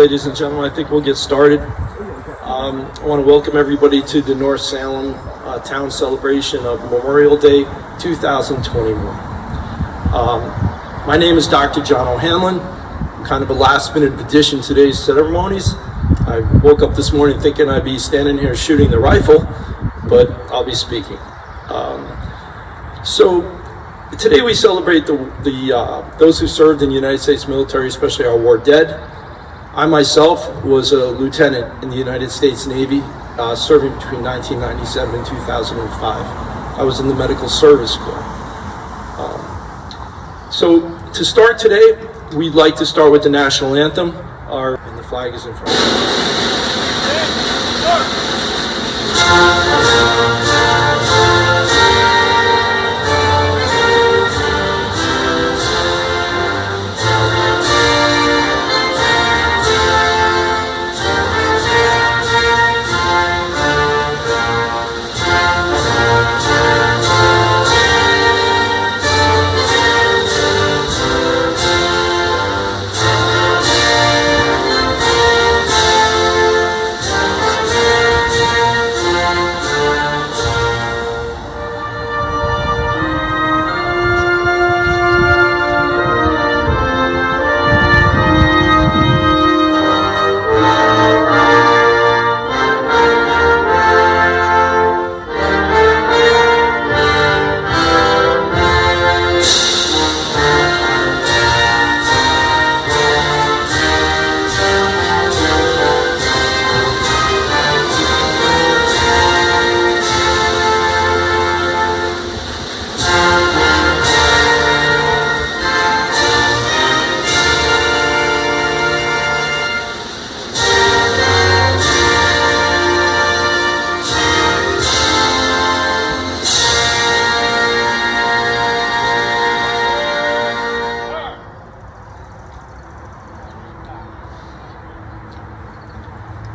Ladies and gentlemen, I think we'll get started. I want to welcome everybody to the North Salem Town Celebration of Memorial Day 2021. My name is Dr. John O'Hanlon. I'm kind of a last-minute addition to today's ceremonies. I woke up this morning thinking I'd be standing here shooting the rifle, but I'll be speaking. So today we celebrate those who served in the United States military, especially our war dead. I myself was a lieutenant in the United States Navy, serving between 1997 and 2005. I was in the Medical Service Corps. So to start today, we'd like to start with the national anthem. And the flag is in front of us.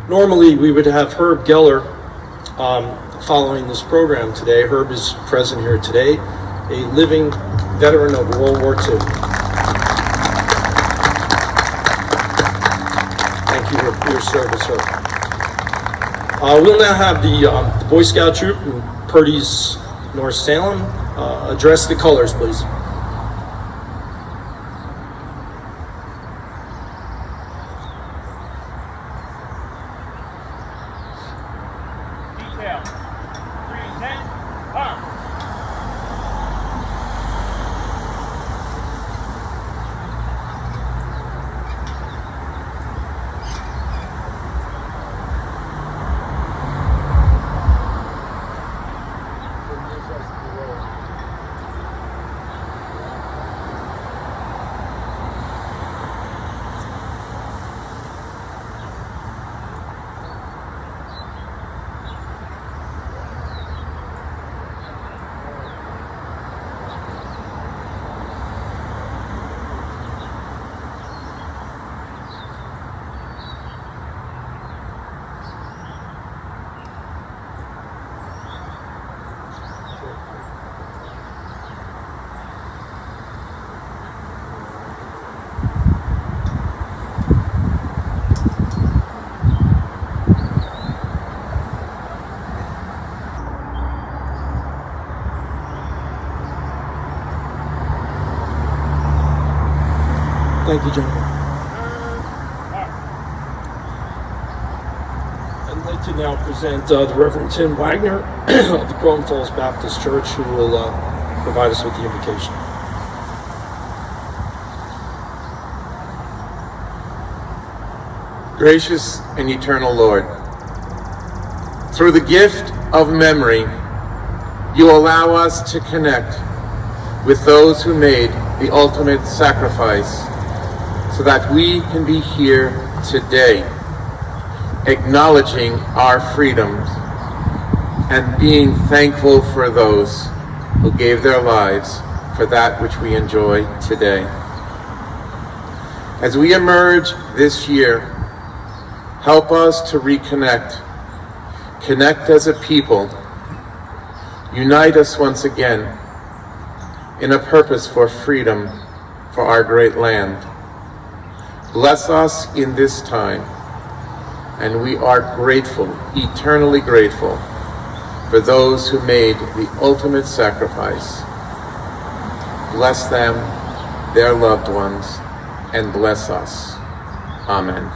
Normally, we would have Herb Geller following this program today. Herb is present here today, a living veteran of World War II. Thank you for your service, Herb. We'll now have the Boy Scout troop in Purdy's North Salem address the colors, please. Thank you, gentlemen. I'd like to now present the Reverend Tim Wagner of the Croton Falls Baptist Church, who will provide us with the invocation. Gracious and eternal Lord, through the gift of memory, you allow us to connect with those who made the ultimate sacrifice so that we can be here today, acknowledging our freedoms and being thankful for those who gave their lives for that which we enjoy today. As we emerge this year, help us to reconnect, connect as a people, unite us once again in a purpose for freedom for our great land. Bless us in this time, and we are grateful, eternally grateful, for those who made the ultimate sacrifice. Bless them, their loved ones, and bless us. Amen.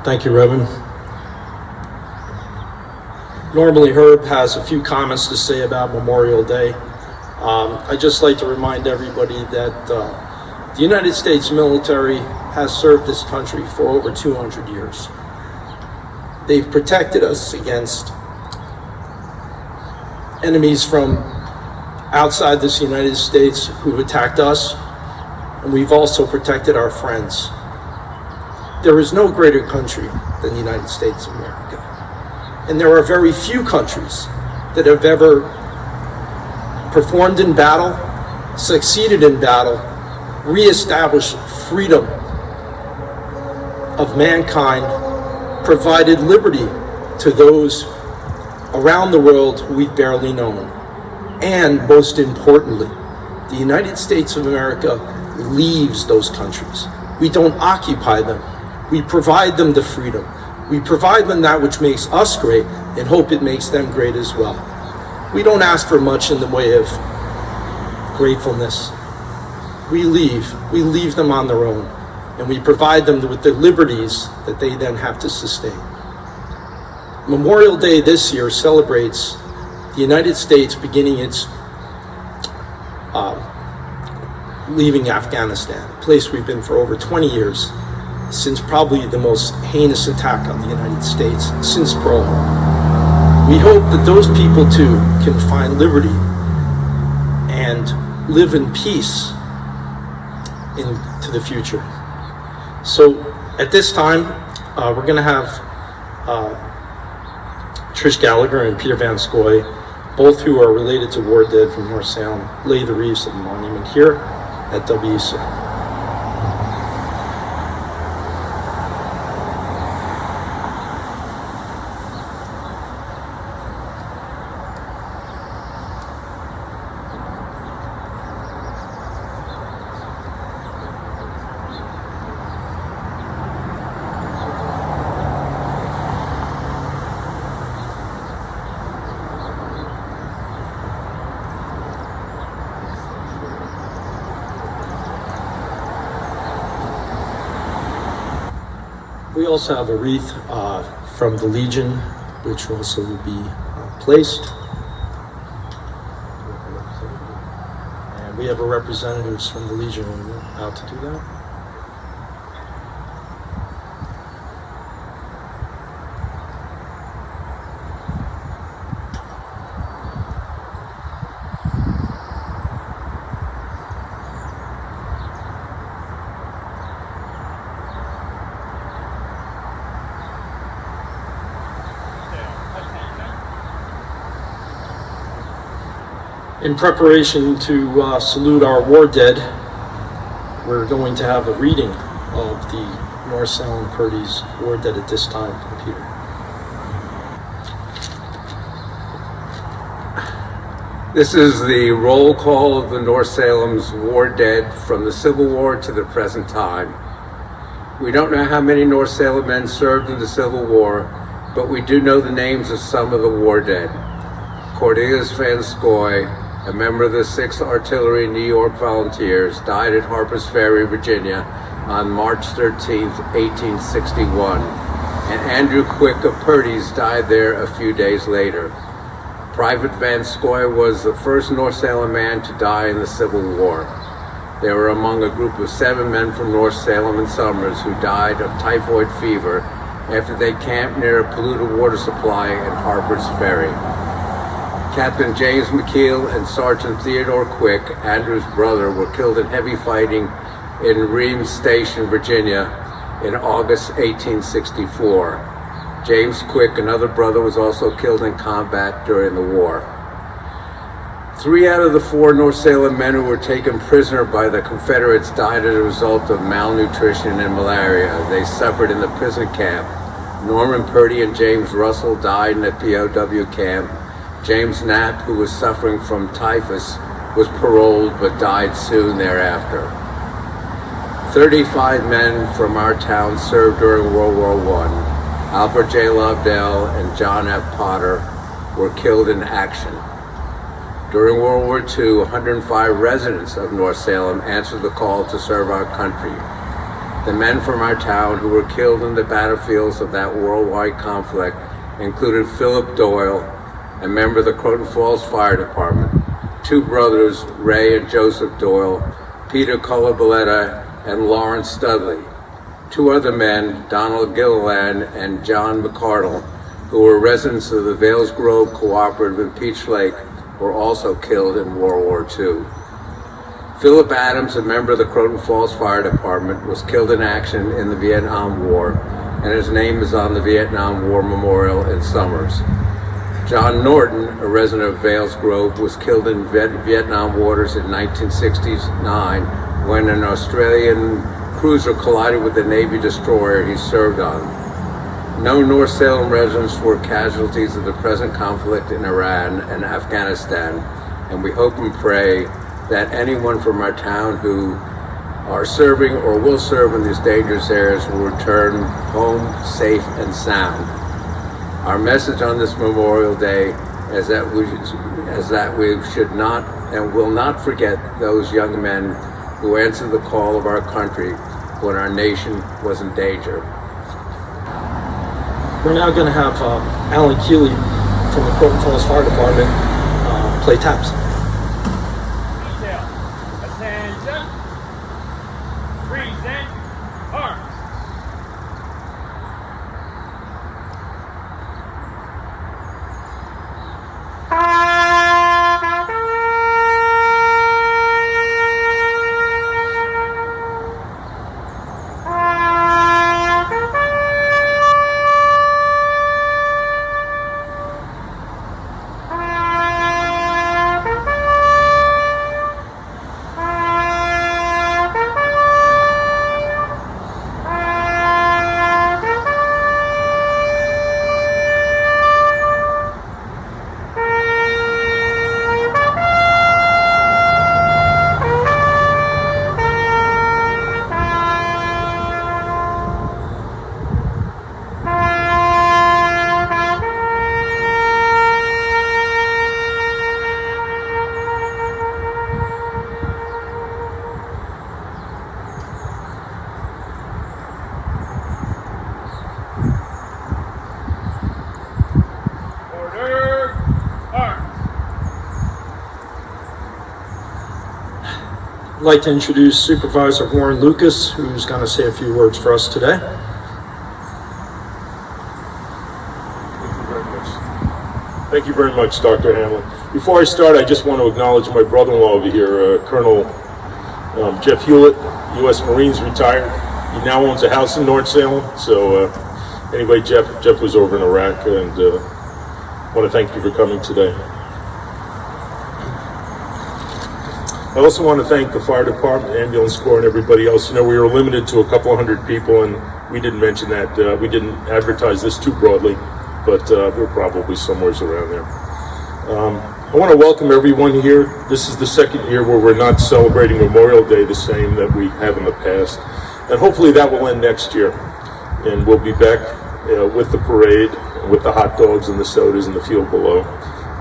Thank you, Reverend. Normally, Herb has a few comments to say about Memorial Day. I'd just like to remind everybody that the United States military has served this country for over 200 years. They've protected us against enemies from outside this United States who've attacked us, and we've also protected our friends. There is no greater country than the United States of America. And there are very few countries that have ever performed in battle, succeeded in battle, reestablished freedom of mankind, provided liberty to those around the world who we've barely known. And most importantly, the United States of America leaves those countries. We don't occupy them. We provide them the freedom. We provide them that which makes us great and hope it makes them great as well. We don't ask for much in the way of gratefulness. We leave them on their own, and we provide them with the liberties that they then have to sustain. Memorial Day this year celebrates the United States beginning its leaving Afghanistan, a place we've been for over 20 years, since probably the most heinous attack on the United States since Pearl Harbor. We hope that those people too can find liberty and live in peace into the future. So at this time, we're going to have Trish Gallagher and Peter Van Scoy, both who are related to war dead from North Salem, lay the wreaths of the monument here at WC. We also have a wreath from the Legion, which also will be placed. And we have a representatives from the Legion who are about to do that. In preparation to salute our war dead, we're going to have a reading of the North Salem Purdy's war dead at this time from Peter. This is the roll call of the North Salem's war dead from the Civil War to the present time. We don't know how many North Salem men served in the Civil War, but we do know the names of some of the war dead. Cornelius Van Scoy, a member of the 6th Artillery New York Volunteers, died at Harper's Ferry, Virginia on March 13, 1861, and Andrew Quick of Purdy's died there a few days later. Private Van Scoy was the first North Salem man to die in the Civil War. They were among a group of 7 men from North Salem and Somers who died of typhoid fever after they camped near a polluted water supply at Harper's Ferry. Captain James McKeel and Sergeant Theodore Quick, Andrew's brother, were killed in heavy fighting in Reams Station, Virginia in August 1864. James Quick, another brother, was also killed in combat during the war. 3 out of the 4 North Salem men who were taken prisoner by the Confederates died as a result of malnutrition and malaria they suffered in the prison camp. Norman Purdy and James Russell died in a POW camp. James Knapp, who was suffering from typhus, was paroled but died soon thereafter. 35 men from our town served during World War I. Albert J. Lovedale and John F. Potter were killed in action. During World War II, 105 residents of North Salem answered the call to serve our country. The men from our town who were killed in the battlefields of that worldwide conflict included Philip Doyle, a member of the Croton Falls Fire Department, two brothers, Ray and Joseph Doyle, Peter Colaboletta and Lawrence Studley. Two other men, Donald Gilliland and John McCardle, who were residents of the Vales Grove Cooperative in Peach Lake, were also killed in World War II. Philip Adams, a member of the Croton Falls Fire Department, was killed in action in the Vietnam War, and his name is on the Vietnam War Memorial in Somers. John Norton, a resident of Vales Grove, was killed in Vietnam waters in 1969 when an Australian cruiser collided with the Navy destroyer he served on. No North Salem residents were casualties of the present conflict in Iran and Afghanistan, and we hope and pray that anyone from our town who are serving or will serve in these dangerous areas will return home safe and sound. Our message on this Memorial Day is that we should not and will not forget those young men who answered the call of our country when our nation was in danger. We're now going to have Alan Keeley from the Croton Falls Fire Department play taps. Detail. Attention. Present. Arms. I'd like to introduce Supervisor Warren Lucas, who's going to say a few words for us today. Thank you very much, Dr. Hamlin. Before I start, I just want to acknowledge my brother-in-law over here, Colonel Jeff Hewlett, U.S. Marines, retired. He now owns a house in North Salem. So anyway, Jeff was over in Iraq, and I want to thank you for coming today. I also want to thank the fire department, ambulance corps, and everybody else. You know, we were limited to a couple of hundred people, and we didn't mention that. We didn't advertise this too broadly, but we're probably somewhere around there. I want to welcome everyone here. This is the second year where we're not celebrating Memorial Day the same that we have in the past, and hopefully that will end next year, and we'll be back with the parade, with the hot dogs and the sodas in the field below,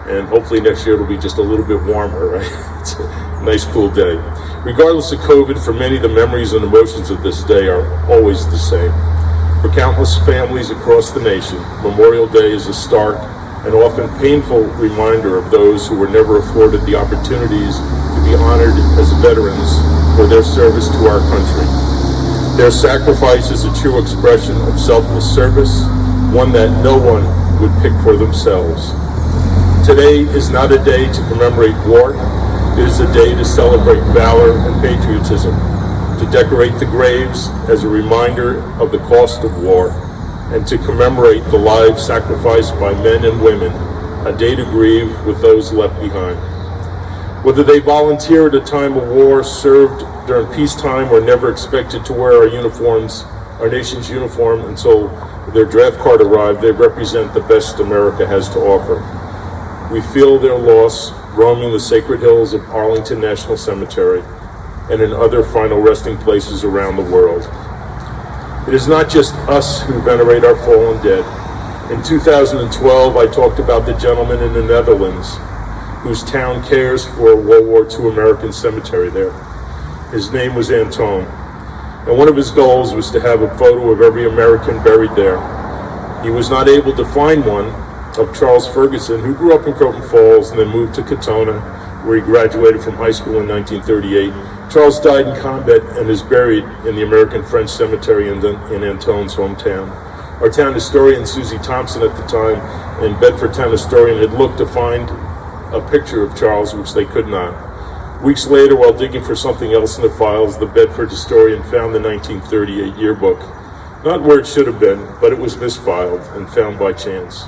and hopefully next year it'll be just a little bit warmer, right? It's a nice cool day. Regardless of COVID, for many, the memories and emotions of this day are always the same. For countless families across the nation, Memorial Day is a stark and often painful reminder of those who were never afforded the opportunities to be honored as veterans for their service to our country. Their sacrifice is a true expression of selfless service, one that no one would pick for themselves. Today is not a day to commemorate war. It is a day to celebrate valor and patriotism, to decorate the graves as a reminder of the cost of war, and to commemorate the lives sacrificed by men and women, a day to grieve with those left behind. Whether they volunteer at a time of war, served during peacetime, or never expected to wear our uniforms, our nation's uniform, until their draft card arrived, they represent the best America has to offer. We feel their loss roaming the sacred hills of Arlington National Cemetery and in other final resting places around the world. It is not just us who venerate our fallen dead. In 2012, I talked about the gentleman in the Netherlands whose town cares for a World War II American cemetery there. His name was Anton, and one of his goals was to have a photo of every American buried there. He was not able to find one of Charles Ferguson, who grew up in Croton Falls and then moved to Katona, where he graduated from high school in 1938. Charles died in combat and is buried in the American French Cemetery in Anton's hometown. Our town historian, Susie Thompson, at the time, and Bedford town historian had looked to find a picture of Charles, which they could not. Weeks later, while digging for something else in the files, the Bedford historian found the 1938 yearbook. Not where it should have been, but it was misfiled and found by chance.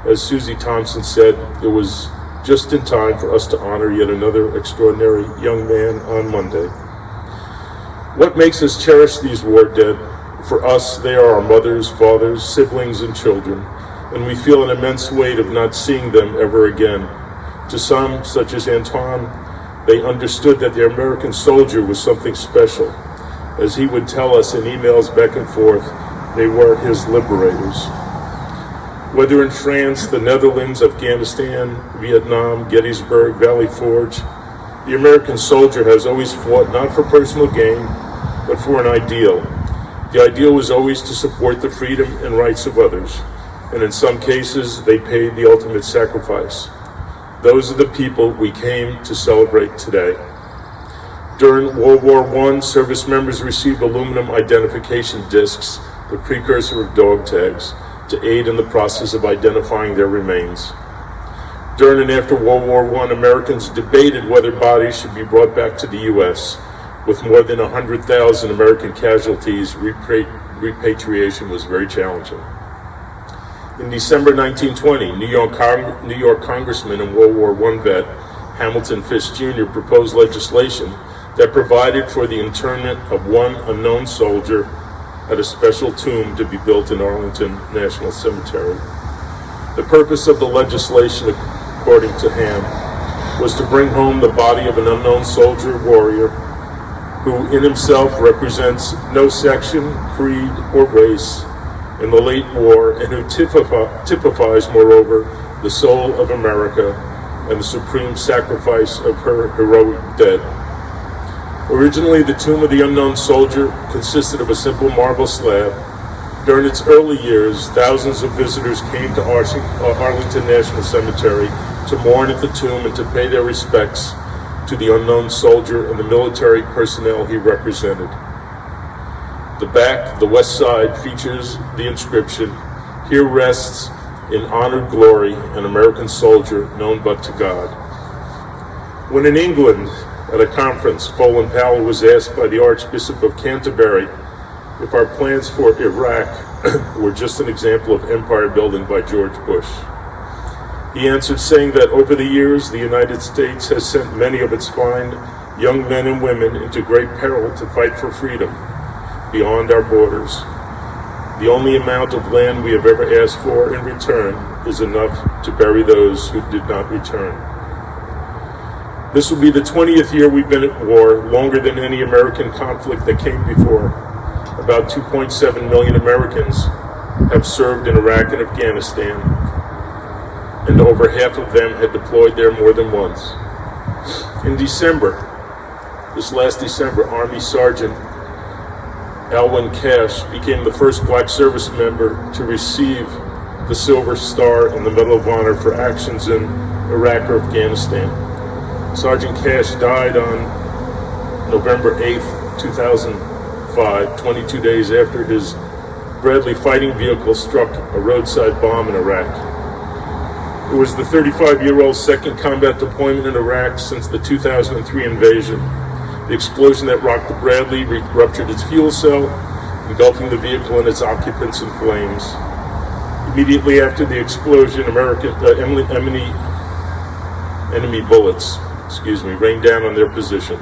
As Susie Thompson said, it was just in time for us to honor yet another extraordinary young man on Monday. What makes us cherish these war dead? For us, they are our mothers, fathers, siblings, and children, and we feel an immense weight of not seeing them ever again. To some, such as Antoine, they understood that the American soldier was something special. As he would tell us in emails back and forth, they were his liberators. Whether in France, the Netherlands, Afghanistan, Vietnam, Gettysburg, Valley Forge, the American soldier has always fought not for personal gain, but for an ideal. The ideal was always to support the freedom and rights of others, and in some cases, they paid the ultimate sacrifice. Those are the people we came to celebrate today. During World War I, service members received aluminum identification discs, the precursor of dog tags, to aid in the process of identifying their remains. During and after World War I, Americans debated whether bodies should be brought back to the U.S. With more than 100,000 American casualties, repatriation was very challenging. In December 1920, New York Congressman and World War I vet Hamilton Fish Jr. proposed legislation that provided for the internment of one unknown soldier at a special tomb to be built in Arlington National Cemetery. The purpose of the legislation, according to Ham, was to bring home the body of an unknown soldier warrior who in himself represents no section, creed, or race in the late war, and who typifies, moreover, the soul of America and the supreme sacrifice of her heroic dead. Originally, the tomb of the unknown soldier consisted of a simple marble slab. During its early years, thousands of visitors came to Arlington National Cemetery to mourn at the tomb and to pay their respects to the unknown soldier and the military personnel he represented. The back, the west side, features the inscription, "Here rests in honored glory an American soldier known but to God." When in England, at a conference, Colin Powell was asked by the Archbishop of Canterbury if our plans for Iraq were just an example of empire building by George Bush. He answered saying that over the years, the United States has sent many of its fine young men and women into great peril to fight for freedom beyond our borders. The only amount of land we have ever asked for in return is enough to bury those who did not return. This will be the 20th year we've been at war, longer than any American conflict that came before. About 2.7 million Americans have served in Iraq and Afghanistan, and over half of them had deployed there more than once. In December, this last December, Army Sergeant Alwyn Cash became the first black service member to receive the Silver Star and the Medal of Honor for actions in Iraq or Afghanistan. Sergeant Cash died on November 8th, 2005, 22 days after his Bradley fighting vehicle struck a roadside bomb in Iraq. It was the 35-year-old's second combat deployment in Iraq since the 2003 invasion. The explosion that rocked the Bradley ruptured its fuel cell, engulfing the vehicle and its occupants in flames. Immediately after the explosion, enemy bullets rained down on their position.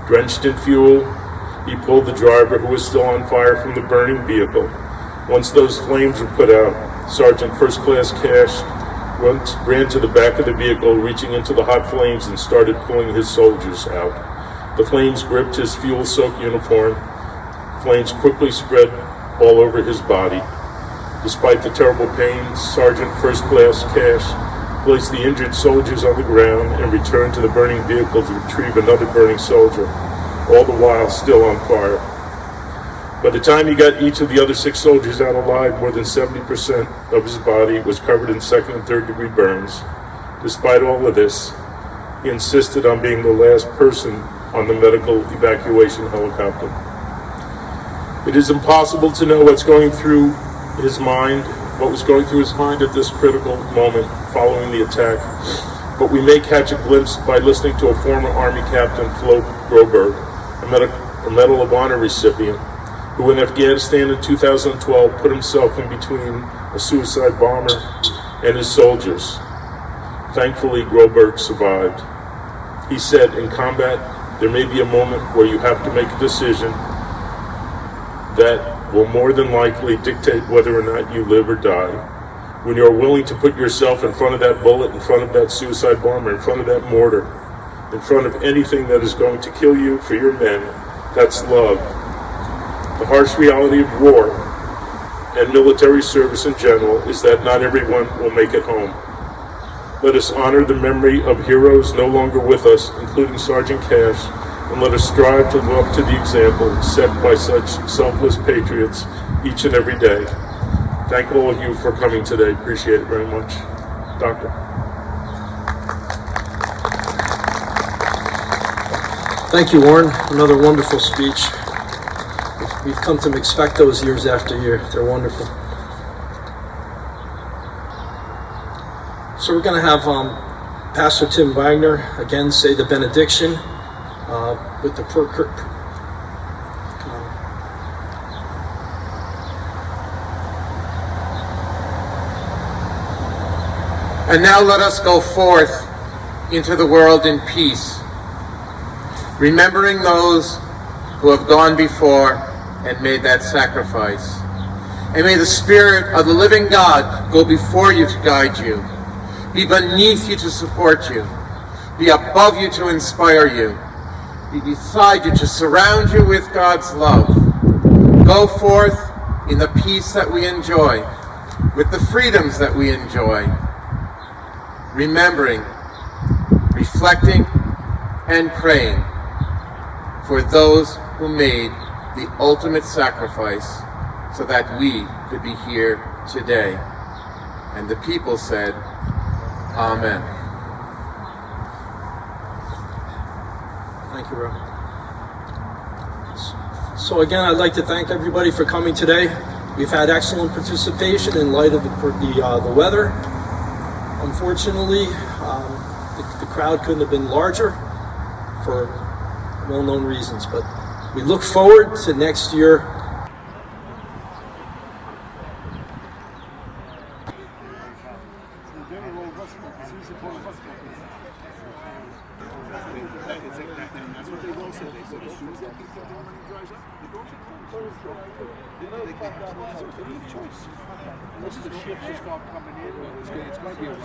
Drenched in fuel, he pulled the driver, who was still on fire, from the burning vehicle. Once those flames were put out, Sergeant First Class Cash ran to the back of the vehicle, reaching into the hot flames and started pulling his soldiers out. The flames gripped his fuel-soaked uniform. Flames quickly spread all over his body. Despite the terrible pain, Sergeant First Class Cash placed the injured soldiers on the ground and returned to the burning vehicle to retrieve another burning soldier, all the while still on fire. By the time he got each of the other 6 soldiers out alive, more than 70% of his body was covered in second and third degree burns. Despite all of this, he insisted on being the last person on the medical evacuation helicopter. It is impossible to know what was going through his mind at this critical moment following the attack, but we may catch a glimpse by listening to a former Army Captain, Flo Groberg, a Medal of Honor recipient, who in Afghanistan in 2012 put himself in between a suicide bomber and his soldiers. Thankfully, Groberg survived. He said, "In combat, there may be a moment where you have to make a decision that will more than likely dictate whether or not you live or die. When you are willing to put yourself in front of that bullet, in front of that suicide bomber, in front of that mortar, in front of anything that is going to kill you for your men, that's love." The harsh reality of war and military service in general is that not everyone will make it home. Let us honor the memory of heroes no longer with us, including Sergeant Cash, and let us strive to live up to the example set by such selfless patriots each and every day. Thank all of you for coming today. Appreciate it very much. Doctor. Thank you, Warren. Another wonderful speech. We've come to expect those years after year. They're wonderful. So we're going to have Pastor Tim Wagner again say the benediction with the And now let us go forth into the world in peace, remembering those who have gone before and made that sacrifice. And may the Spirit of the living God go before you to guide you, be beneath you to support you, be above you to inspire you, be beside you to surround you with God's love. Go forth in the peace that we enjoy, with the freedoms that we enjoy, remembering, reflecting, and praying for those who made the ultimate sacrifice so that we could be here today. And the people said, Amen. Thank you, Rob. So again, I'd like to thank everybody for coming today. We've had excellent participation in light of the weather. Unfortunately, the crowd couldn't have been larger for well-known reasons, but we look forward to next year. Most of the ships just start coming in. It's going to be around.